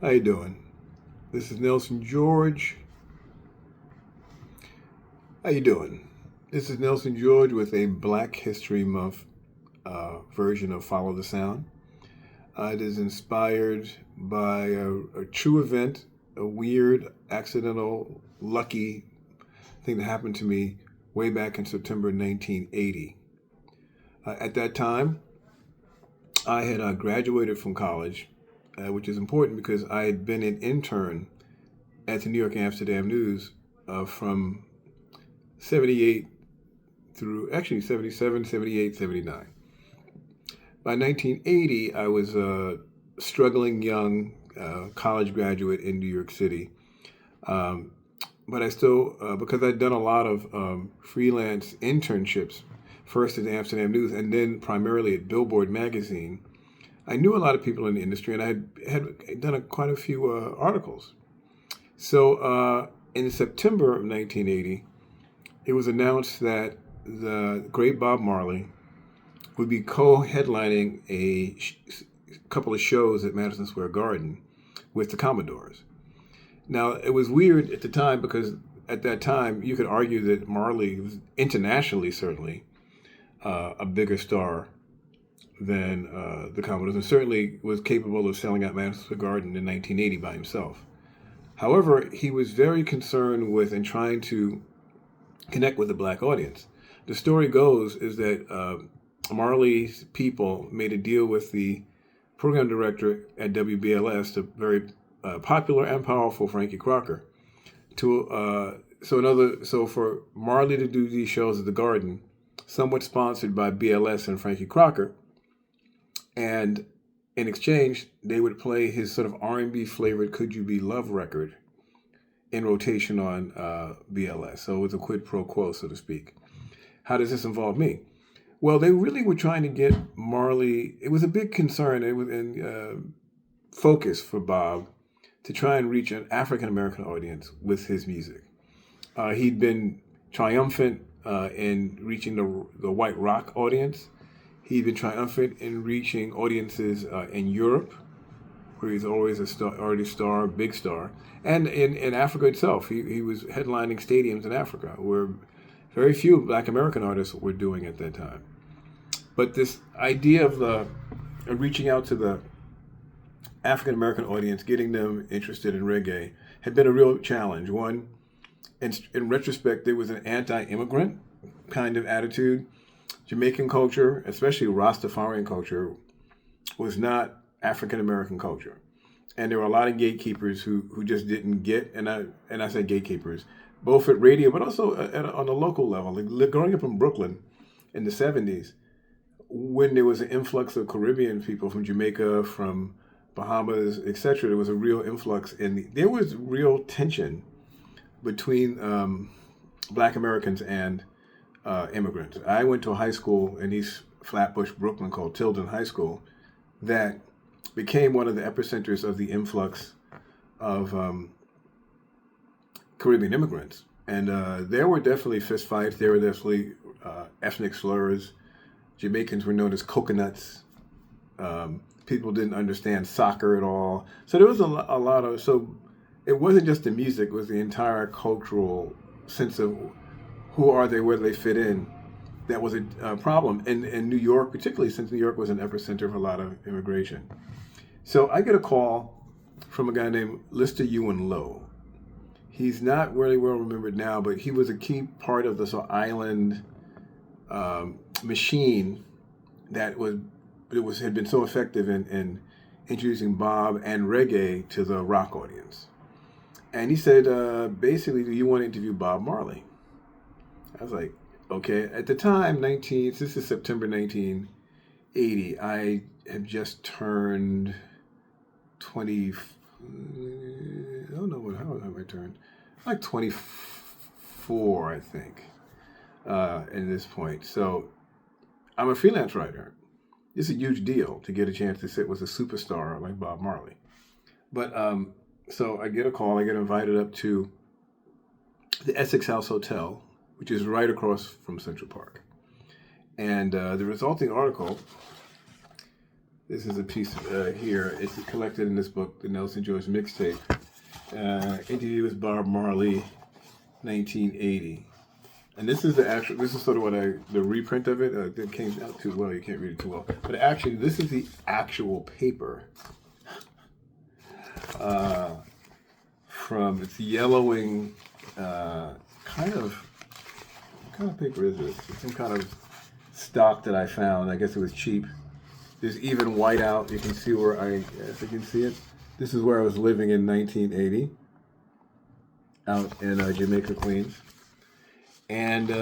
How you doing? This is Nelson George. How you doing? This is Nelson George with a Black History Month version of Follow the Sound. It is inspired by a true event, a weird, accidental, lucky thing that happened to me way back in September 1980. At that time, I had graduated from college, which is important because I had been an intern at the New York Amsterdam News from 78 through actually 77, 78, 79. By 1980, I was a struggling young college graduate in New York City. But I still, because I'd done a lot of freelance internships, first at the Amsterdam News and then primarily at Billboard magazine, I knew a lot of people in the industry and I had done quite a few articles. So in September of 1980, it was announced that the great Bob Marley would be co-headlining a couple of shows at Madison Square Garden with the Commodores. Now, it was weird at the time because at that time you could argue that Marley was internationally certainly a bigger star than the Commodores, and certainly was capable of selling out Madison Square Garden in 1980 by himself. However, he was very concerned with and trying to connect with the black audience. The story goes is that Marley's people made a deal with the program director at WBLS, the very popular and powerful Frankie Crocker, so for Marley to do these shows at the Garden, somewhat sponsored by BLS and Frankie Crocker, and in exchange they would play his sort of R&B flavored "Could You Be Love" record in rotation on BLS. So it was a quid pro quo, so to speak. How does this involve me? Well, they really were trying to get Marley. It was a big concern. It was in focus for Bob to try and reach an African American audience with his music. He'd been triumphant in reaching the white rock audience. He'd been triumphant in reaching audiences in Europe, where he's always already star, big star, and in Africa itself. He was headlining stadiums in Africa, where very few Black American artists were doing at that time. But this idea of reaching out to the African American audience, getting them interested in reggae, had been a real challenge. One, in retrospect, there was an anti-immigrant kind of attitude. Jamaican culture, especially Rastafarian culture, was not African American culture, and there were a lot of gatekeepers who just didn't get. And I say gatekeepers, both at radio, but also on a local level. Like growing up in Brooklyn in the '70s, when there was an influx of Caribbean people from Jamaica, from Bahamas, etc., there was a real influx, and there was real tension between Black Americans and immigrants. I went to a high school in East Flatbush, Brooklyn, called Tilden High School, that became one of the epicenters of the influx of Caribbean immigrants. And there were definitely fistfights. There were definitely ethnic slurs. Jamaicans were known as coconuts. People didn't understand soccer at all. So there was a lot of, so it wasn't just the music, it was the entire cultural sense of who are they, where do they fit in. That was a problem in New York, particularly since New York was an epicenter of a lot of immigration. So I get a call from a guy named Lister Ewan Lowe. He's not really well remembered now, but he was a key part of this island machine that had been so effective in introducing Bob and reggae to the rock audience. And he said, basically, do you want to interview Bob Marley? I was like, okay. At the time, this is September 1980, I had just turned 20, I don't know how have I turned? Like 24, I think, at this point. So I'm a freelance writer. It's a huge deal to get a chance to sit with a superstar like Bob Marley. But so I get a call, I get invited up to the Essex House Hotel, which is right across from Central Park. And the resulting article This is a piece here. It's collected in this book, the Nelson George Mixtape. Interview with Bob Marley, 1980. And this is this is sort of the reprint of it. It came out too well, you can't read it too well. But actually, this is the actual paper. It's yellowing, what kind of paper is this? It's some kind of stock that I found. I guess it was cheap. There's even white out. You can see if you can see it. This is where I was living in 1980, out in Jamaica, Queens. And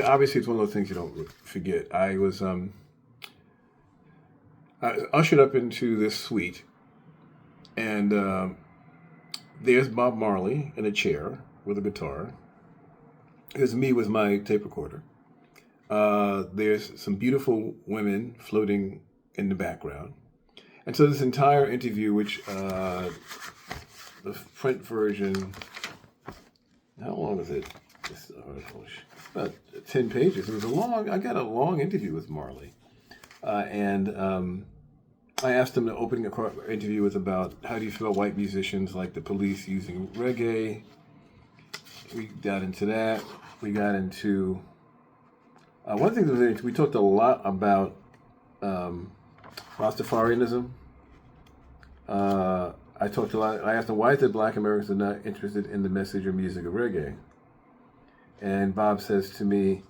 obviously it's one of those things you don't forget. I was ushered up into this suite, and there's Bob Marley in a chair with a guitar. There's me with my tape recorder. There's some beautiful women floating in the background. And so this entire interview, which the print version, how long is it? This article, about 10 pages. I got a long interview with Marley. And I asked him the opening interview was about how do you feel white musicians like the Police using reggae. We got into that. We got into one thing that we talked a lot about Rastafarianism. I talked a lot. I asked him why is it Black Americans are not interested in the message or music of reggae. And Bob says to me,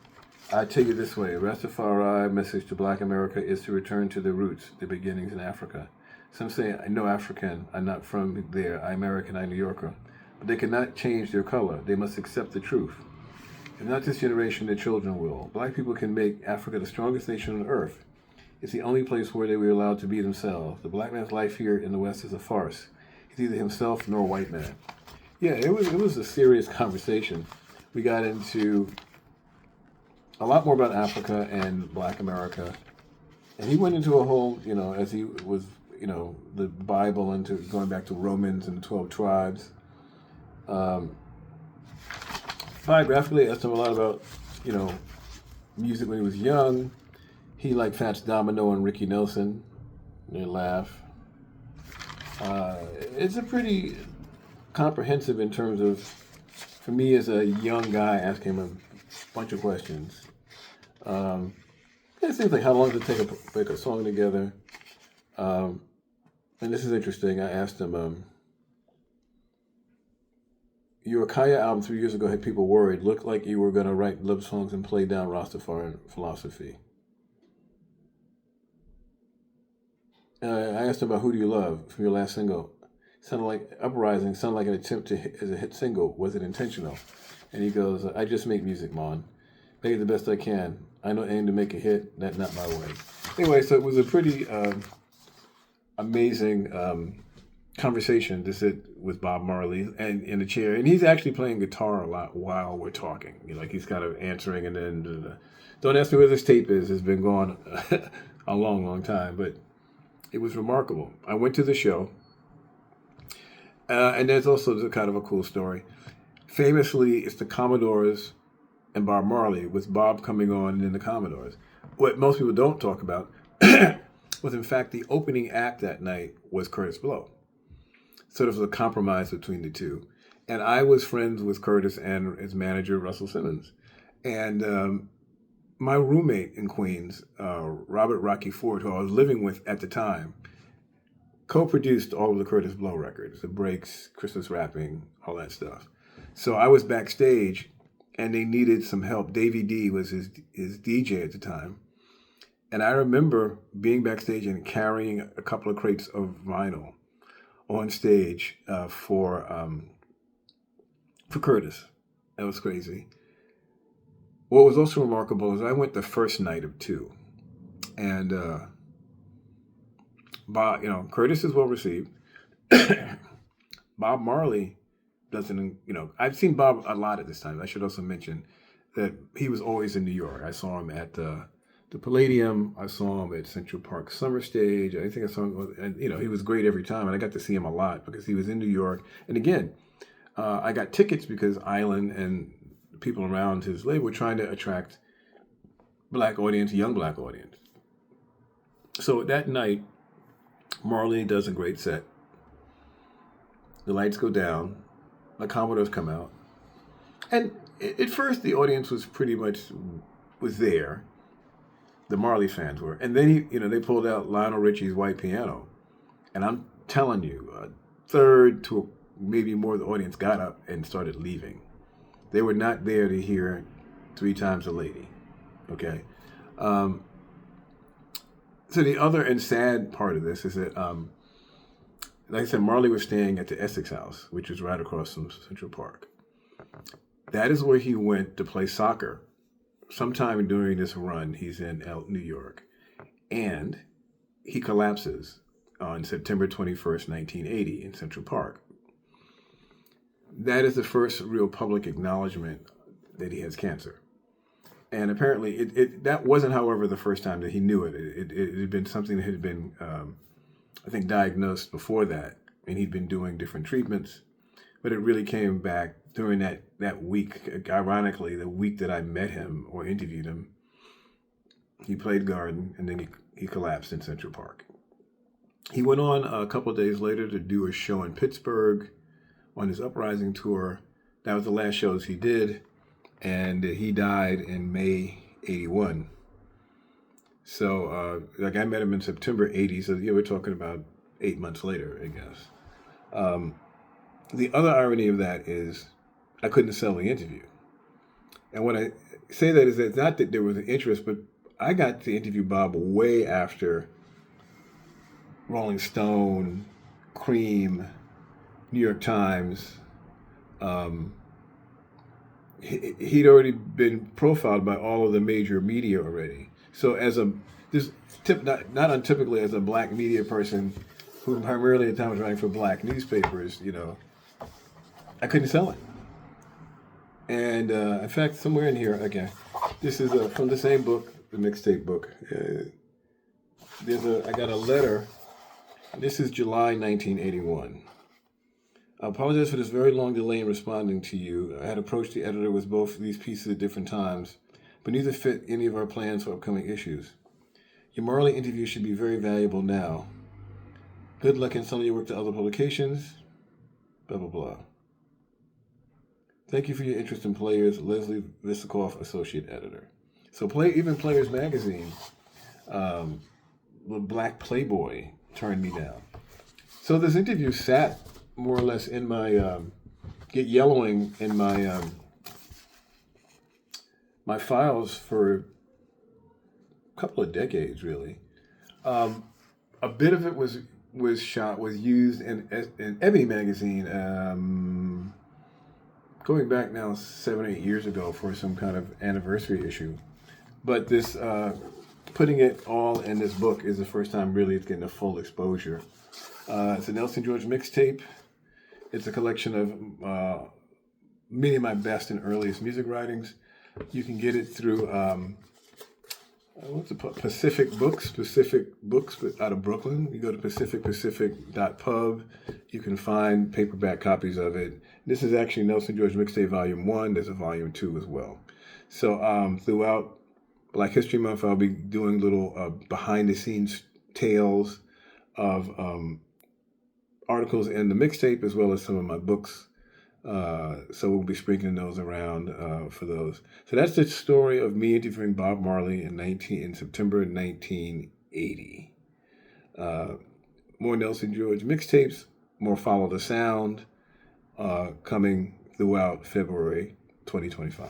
I take it this way, Rastafari message to Black America is to return to the roots, the beginnings in Africa. Some say, I know African, I'm not from there, I'm American, I'm New Yorker. But they cannot change their color, they must accept the truth. If not this generation, their children will. Black people can make Africa the strongest nation on earth. It's the only place where they were allowed to be themselves. The black man's life here in the West is a farce. He's neither himself nor a white man. Yeah, it was a serious conversation. We got into a lot more about Africa and Black America. And he went into a whole, as he was, the Bible and going back to Romans and the 12 tribes. Biographically, I asked him a lot about, music when he was young. He liked Fats Domino and Ricky Nelson. They laugh. It's a pretty comprehensive in terms of, for me as a young guy, asking him a bunch of questions. It seems like how long does it take to make a song together? And this is interesting. I asked him, your Kaya album 3 years ago had people worried. Looked like you were going to write love songs and play down Rastafarian philosophy. I asked him about Who Do You Love from your last single. Sounded like Uprising, sounded like an attempt as a hit single. Was it intentional? And he goes, I just make music, man. Make it the best I can. I don't aim to make a hit. That's not my way. Anyway, so it was a pretty amazing conversation to sit with Bob Marley and in a chair. And he's actually playing guitar a lot while we're talking. Like he's kind of answering and then, don't ask me where this tape is. It's been gone a long, long time. But it was remarkable. I went to the show. And there's also kind of a cool story. Famously, it's the Commodores and Bob Marley, with Bob coming on and then the Commodores. What most people don't talk about was, in fact, the opening act that night was Curtis Blow. Sort of a compromise between the two. And I was friends with Curtis and his manager, Russell Simmons. And my roommate in Queens, Robert Rocky Ford, who I was living with at the time, co-produced all of the Curtis Blow records, the breaks, Christmas Wrapping, all that stuff. So I was backstage, and they needed some help. Davey D was his DJ at the time. And I remember being backstage and carrying a couple of crates of vinyl on stage for Curtis. That was crazy. What was also remarkable is I went the first night of 2. And Bob, Curtis is well received. Bob Marley doesn't, I've seen Bob a lot at this time. I should also mention that he was always in New York. I saw him at the Palladium. I saw him at Central Park Summer Stage. I think I saw him, and he was great every time. And I got to see him a lot because he was in New York. And again, I got tickets because Island and people around his label were trying to attract black audience, young black audience. So that night, Marley does a great set. The lights go down. The Commodores come out. And at first, the audience was pretty much was there. The Marley fans were. And then, they pulled out Lionel Richie's White Piano. And I'm telling you, a third to maybe more of the audience got up and started leaving. They were not there to hear Three Times a Lady. Okay? So the other and sad part of this is that, like I said, Marley was staying at the Essex House, which is right across from Central Park. That is where he went to play soccer. Sometime during this run, he's in New York. And he collapses on September 21st, 1980 in Central Park. That is the first real public acknowledgement that he has cancer. And apparently, that wasn't, however, the first time that he knew it. It had been something that had been, I think, diagnosed before that. And he'd been doing different treatments. But it really came back during that week. Ironically, the week that I met him or interviewed him, he played Garden, and then he collapsed in Central Park. He went on a couple of days later to do a show in Pittsburgh on his Uprising tour. That was the last shows he did, and he died in May 81. So, I met him in September 80, so we're talking about 8 months later, I guess. The other irony of that is I couldn't sell the interview. And when I say that is that it's not that there was an interest, but I got to interview Bob way after Rolling Stone, Cream, New York Times. He'd already been profiled by all of the major media already. So not untypically as a black media person who primarily at the time was writing for black newspapers, I couldn't sell it. And in fact, somewhere in here, okay, this is from the same book, the mixtape book. I got a letter. This is July 1981. I apologize for this very long delay in responding to you. I had approached the editor with both of these pieces at different times, but neither fit any of our plans for upcoming issues. Your Marley interview should be very valuable now. Good luck in some of your work to other publications. Blah, blah, blah. Thank you for your interest in Players, Leslie Visikoff, Associate Editor. So even Players Magazine, the Black Playboy, turned me down. So this interview sat more or less in my, yellowing in my my files for a couple of decades, really. A bit of it was used in Ebony magazine, going back now 7 or 8 years ago for some kind of anniversary issue. But this putting it all in this book is the first time really it's getting a full exposure. It's a Nelson George mixtape. It's a collection of many of my best and earliest music writings. You can get it through Pacific Books out of Brooklyn. You go to pacific.pub. You can find paperback copies of it. This is actually Nelson George Mixtape Volume 1. There's a Volume 2 as well. So throughout Black History Month, I'll be doing little behind-the-scenes tales of articles in the mixtape as well as some of my books. So we'll be sprinkling those around for those. So that's the story of me interviewing Bob Marley in September 1980. More Nelson George mixtapes, more Follow the Sound, coming throughout February 2025.